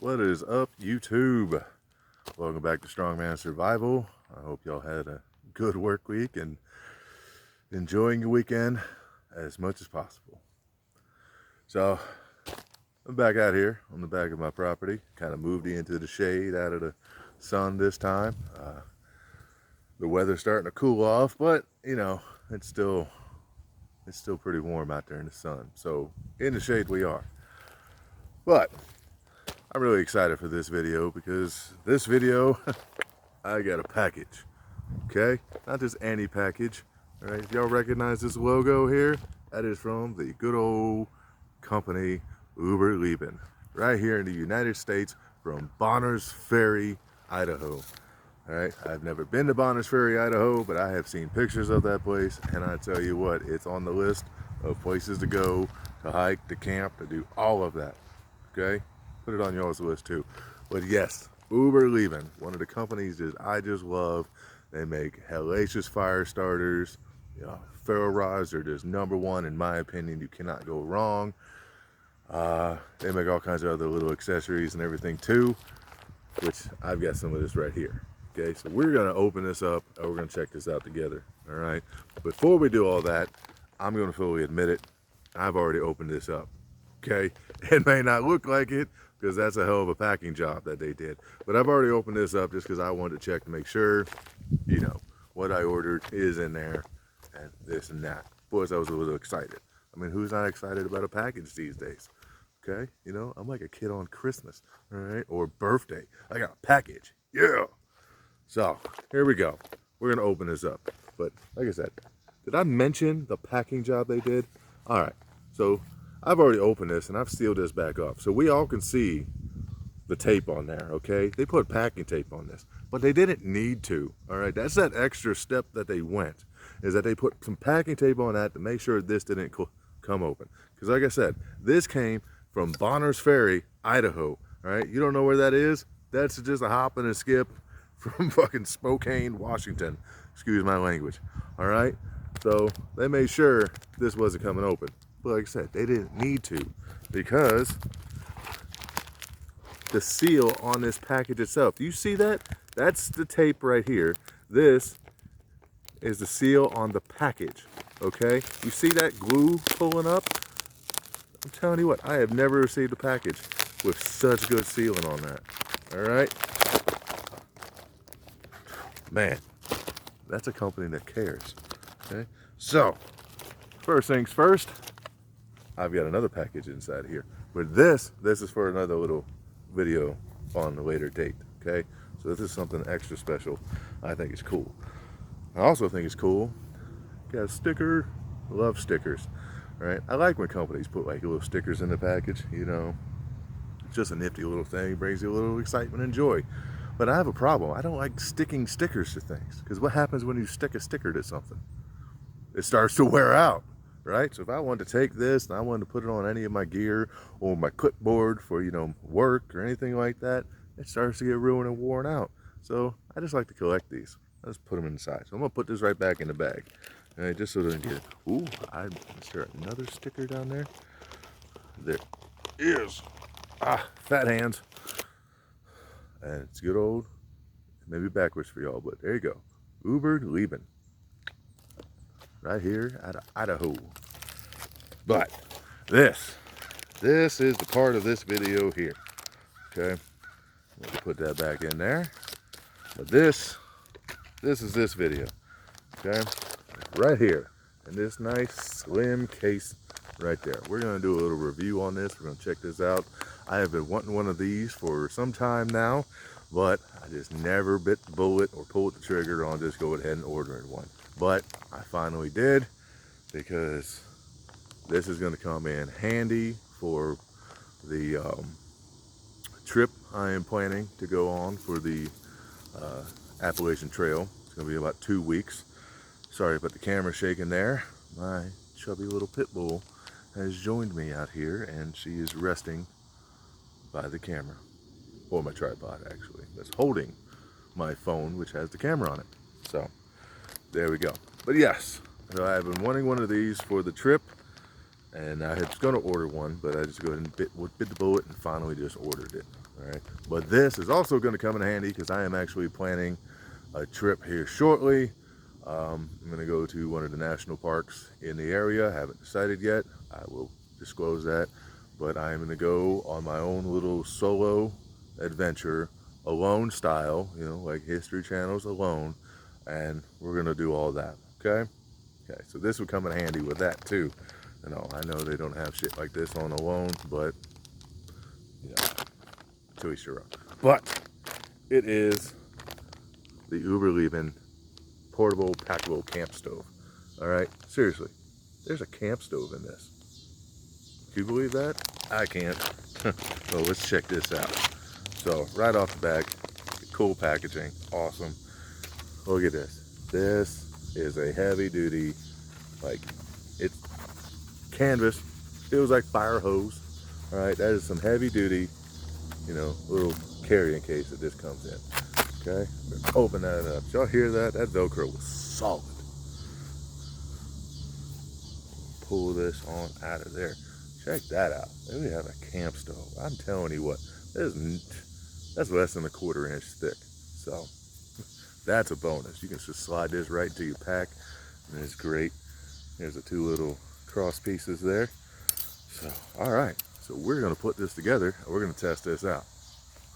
What is up, YouTube? Welcome back to Strongman Survival. I hope y'all had a good work week and enjoying your weekend as much as possible. So I'm back out here on the back of my property. Kind of moved into the shade out of the sun this time. The weather's starting to cool off, but you know, it's still pretty warm out there in the sun. So in the shade we are. But I'm really excited for this video because this video, I got a package, okay? Not just any package, all right? If y'all recognize this logo here, that is from the good old company Uberleben, right here in the United States from Bonners Ferry, Idaho. All right, I've never been to Bonners Ferry, Idaho, but I have seen pictures of that place, and I tell you what, it's on the list of places to go, to hike, to camp, to do all of that, okay? Put it on y'all's list too. But yes, Uberleben, one of the companies that I just love. They make hellacious fire starters. You know, ferro rods are just #1 in my opinion. You cannot go wrong. They make all kinds of other little accessories and everything too, which I've got some of this right here. Okay, so we're gonna open this up and we're gonna check this out together. All right. Before we do all that, I'm gonna fully admit it. I've already opened this up. Okay, it may not look like it because that's a hell of a packing job that they did, but I've already opened this up just because I wanted to check to make sure, you know, what I ordered is in there and this and that. Boys, I was a little excited. I mean, who's not excited about a package these days? Okay, you know, I'm like a kid on Christmas, all right, or birthday. I got a package, yeah. So here we go. We're gonna open this up, but like I said, did I mention the packing job they did? All right, so I've already opened this and I've sealed this back up so we all can see the tape on there, okay? They put packing tape on this, but they didn't need to, all right? That's that extra step that they went, is that they put some packing tape on that to make sure this didn't come open. Because like I said, this came from Bonners Ferry, Idaho, all right? You don't know where that is? That's just a hop and a skip from fucking Spokane, Washington. Excuse my language, all right? So they made sure this wasn't coming open. But like I said, they didn't need to because the seal on this package itself, you see that? That's the tape right here. This is the seal on the package, okay? You see that glue pulling up? I'm telling you what, I have never received a package with such good sealing on that, all right? Man, that's a company that cares, okay? So, first things first, I've got another package inside here. But this is for another little video on a later date, okay? So this is something extra special. I think it's cool. I also think it's cool. Got a sticker. Love stickers, right? I like when companies put like little stickers in the package, you know. It's just a nifty little thing. Brings you a little excitement and joy. But I have a problem. I don't like sticking stickers to things. Because what happens when you stick a sticker to something? It starts to wear out. Right? So if I wanted to take this and I wanted to put it on any of my gear or my clipboard for, you know, work or anything like that, it starts to get ruined and worn out. So I just like to collect these. I just put them inside. So I'm gonna put this right back in the bag. All right, just so they can get it. Ooh, is there another sticker down there? There is. Ah, fat hands. And it's good old, maybe backwards for y'all, but there you go. Uberleben. Right here out of Idaho. But this is the part of this video here. Okay, let me put that back in there. But this is this video. Okay, right here in this nice slim case right there. We're gonna do a little review on this. We're gonna check this out. I have been wanting one of these for some time now, but I just never bit the bullet or pulled the trigger on just go ahead and ordering one. But I finally did, because this is going to come in handy for the trip I am planning to go on for the Appalachian Trail. It's going to be about 2 weeks. Sorry about the camera shaking there. My chubby little pit bull has joined me out here and she is resting by the camera, or my tripod actually, that's holding my phone, which has the camera on it. So there we go. But yes, so I've been wanting one of these for the trip. And I was going to order one, but I just go ahead and bit the bullet and finally just ordered it. All right. But this is also going to come in handy because I am actually planning a trip here shortly. I'm going to go to one of the national parks in the area. I haven't decided yet. I will disclose that. But I'm going to go on my own little solo adventure, alone style, you know, like History Channel's Alone. And we're going to do all that. Okay? Okay, so this would come in handy with that too. You know, I know they don't have shit like this on Alone, but, you know, to each their own. But it is the Uberleben portable packable camp stove. All right, seriously, there's a camp stove in this. Can you believe that? I can't. Well, let's check this out. So right off the back, cool packaging, awesome. Look at this. This is a heavy duty, like, it's canvas. Feels like fire hose. All right, that is some heavy duty, you know, little carrying case that this comes in. Okay, open that up. Y'all hear that? That Velcro was solid. Pull this on out of there. Check that out. Then we have a camp stove. I'm telling you what, that's less than a 1/4 inch thick. So that's a bonus. You can just slide this right into your pack, and it's great. There's the 2 little cross pieces there. So, all right. So we're gonna put this together, and we're gonna test this out.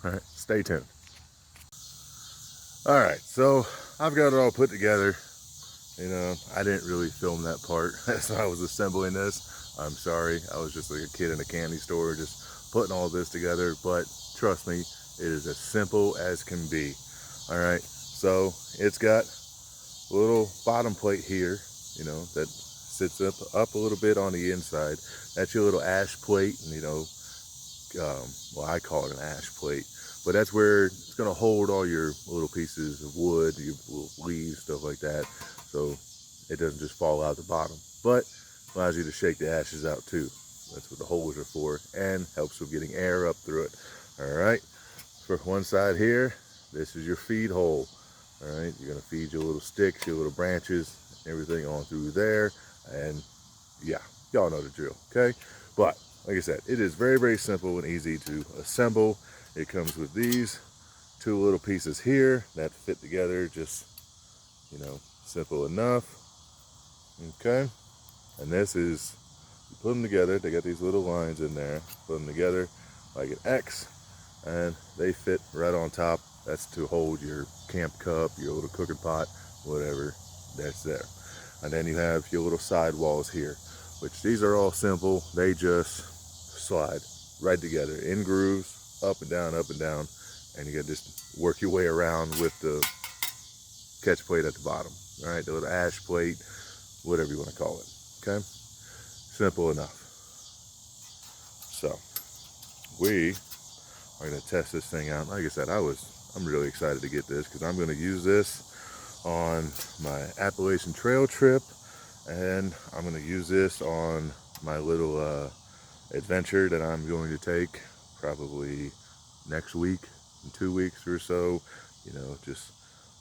All right, stay tuned. All right, so I've got it all put together. You know, I didn't really film that part as I was assembling this. I'm sorry, I was just like a kid in a candy store just putting all this together, but trust me, it is as simple as can be. All right, so it's got a little bottom plate here, you know, that sits up a little bit on the inside. That's your little ash plate, and you know, well, I call it an ash plate, but that's where it's going to hold all your little pieces of wood, your little leaves, stuff like that, so it doesn't just fall out the bottom. But allows you to shake the ashes out too. That's what the holes are for, and helps with getting air up through it. All right, for one side here, this is your feed hole. All right, you're going to feed your little sticks, your little branches, everything on through there, and yeah, y'all know the drill. Okay, but like I said, it is very, very simple and easy to assemble. It comes with these 2 little pieces here that fit together, just, you know, simple enough. Okay, and this is, you put them together, they got these little lines in there, put them together like an X, and they fit right on top. That's to hold your camp cup, your little cooking pot, whatever, that's there. And then you have your little side walls here, which these are all simple. They just slide right together in grooves, up and down, and you got to just work your way around with the catch plate at the bottom. All right, the little ash plate, whatever you want to call it. Okay, simple enough. So we are going to test this thing out. Like I said, I'm really excited to get this because I'm going to use this on my Appalachian Trail trip, and I'm going to use this on my little adventure that I'm going to take probably next week, in 2 weeks or so. You know, just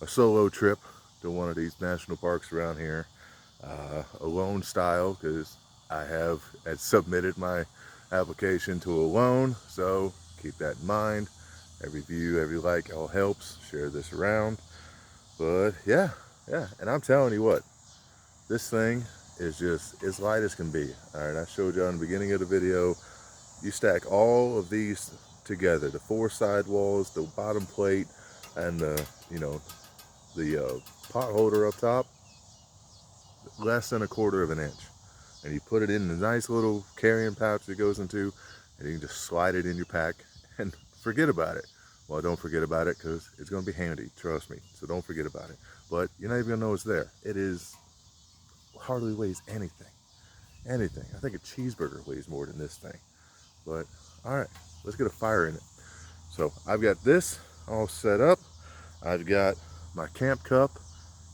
a solo trip to one of these national parks around here, alone style, because I had submitted my application to Alone, so keep that in mind. Every view, every like, all helps. Share this around. But yeah, and I'm telling you what, this thing is just as light as can be. All right, I showed you in the beginning of the video. You stack all of these together, the 4 side walls, the bottom plate, and the, you know, the pot holder up top, less than a 1/4 inch. And you put it in the nice little carrying pouch it goes into, and you can just slide it in your pack and forget about it. Well, don't forget about it, because it's going to be handy, trust me. So don't forget about it. But you're not even going to know it's there. It is, hardly weighs anything. Anything. I think a cheeseburger weighs more than this thing. But, all right, let's get a fire in it. So I've got this all set up. I've got my camp cup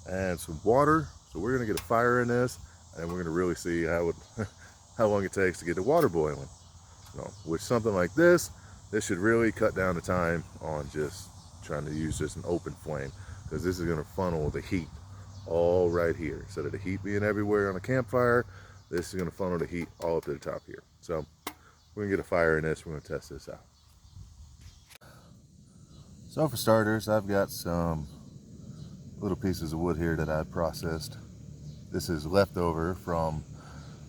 and some water. So we're going to get a fire in this, and we're going to really see how long it takes to get the water boiling. You know, with something like this should really cut down the time on just trying to use just an open flame, because this is going to funnel the heat all right here. Instead of the heat being everywhere on a campfire, this is going to funnel the heat all up to the top here. So we're going to get a fire in this. We're going to test this out. So for starters, I've got some little pieces of wood here that I processed. This is leftover from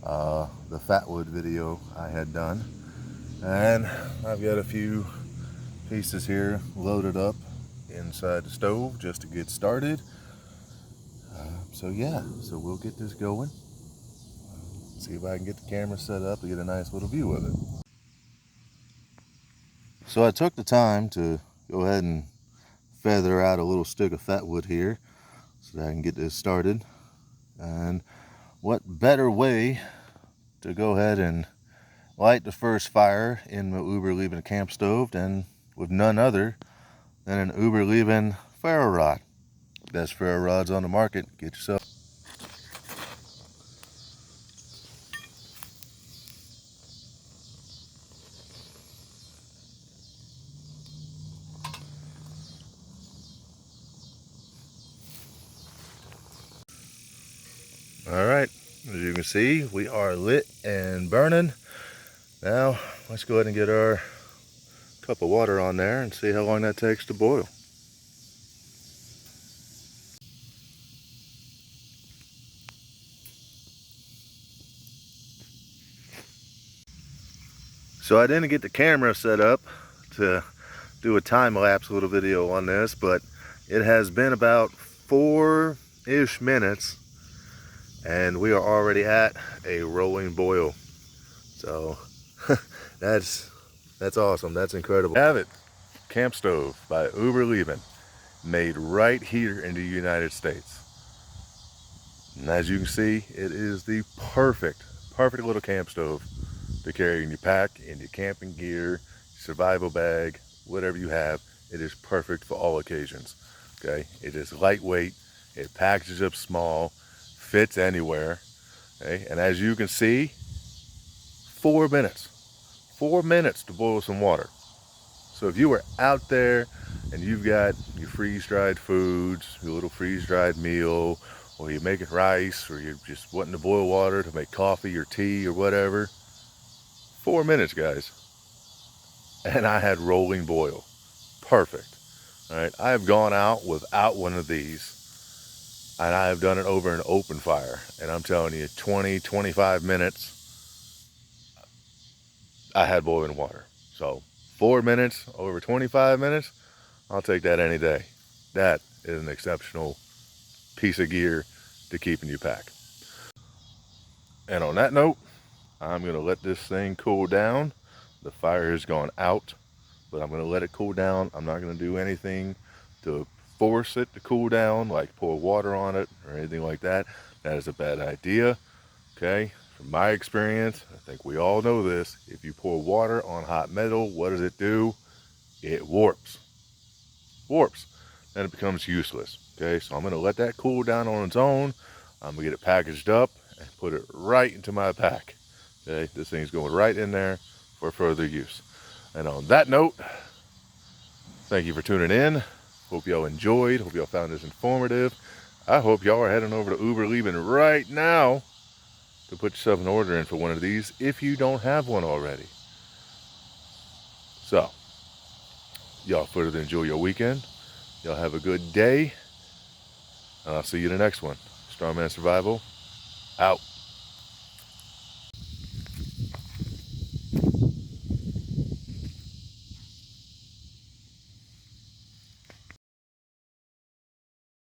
the fatwood video I had done. And I've got a few pieces here loaded up inside the stove just to get started. So yeah, so we'll get this going. See if I can get the camera set up to get a nice little view of it. So I took the time to go ahead and feather out a little stick of fatwood here so that I can get this started. And what better way to go ahead and light the first fire in my Uberleben camp stove than with none other than an Uberleben ferro rod. Best ferro rods on the market. Get yourself. All right, as you can see, we are lit and burning. Now, let's go ahead and get our cup of water on there and see how long that takes to boil. So I didn't get the camera set up to do a time-lapse little video on this, but it has been about 4-ish minutes and we are already at a rolling boil. So that's awesome. That's incredible. Have it. Camp stove by Uberleben, made right here in the United States. And as you can see, it is the perfect little camp stove to carry in your pack, in your camping gear, survival bag, whatever you have. It is perfect for all occasions. Okay, it is lightweight, it packages up small, fits anywhere. Okay, and as you can see, 4 minutes. 4 minutes to boil some water. So if you were out there and you've got your freeze-dried foods, your little freeze-dried meal, or you're making rice, or you're just wanting to boil water to make coffee or tea or whatever, 4 minutes, guys. And I had rolling boil. Perfect. All right, I have gone out without one of these, and I have done it over an open fire. And I'm telling you, 20-25 minutes, I had boiling water. So 4 minutes over 25 minutes, I'll take that any day. That is an exceptional piece of gear to keep in your pack. And on that note, I'm going to let this thing cool down. The fire has gone out, but I'm going to let it cool down. I'm not going to do anything to force it to cool down, like pour water on it or anything like that. That is a bad idea. Okay, from my experience, I think we all know this. If you pour water on hot metal, what does it do? It warps. Then it becomes useless. Okay, so I'm going to let that cool down on its own. I'm going to get it packaged up and put it right into my pack. Okay, this thing's going right in there for further use. And on that note, thank you for tuning in. Hope y'all enjoyed. Hope y'all found this informative. I hope y'all are heading over to Uberleben right now to put yourself an order in for one of these if you don't have one already. So, y'all further enjoy your weekend. Y'all have a good day. And I'll see you in the next one. Strongman Survival, out.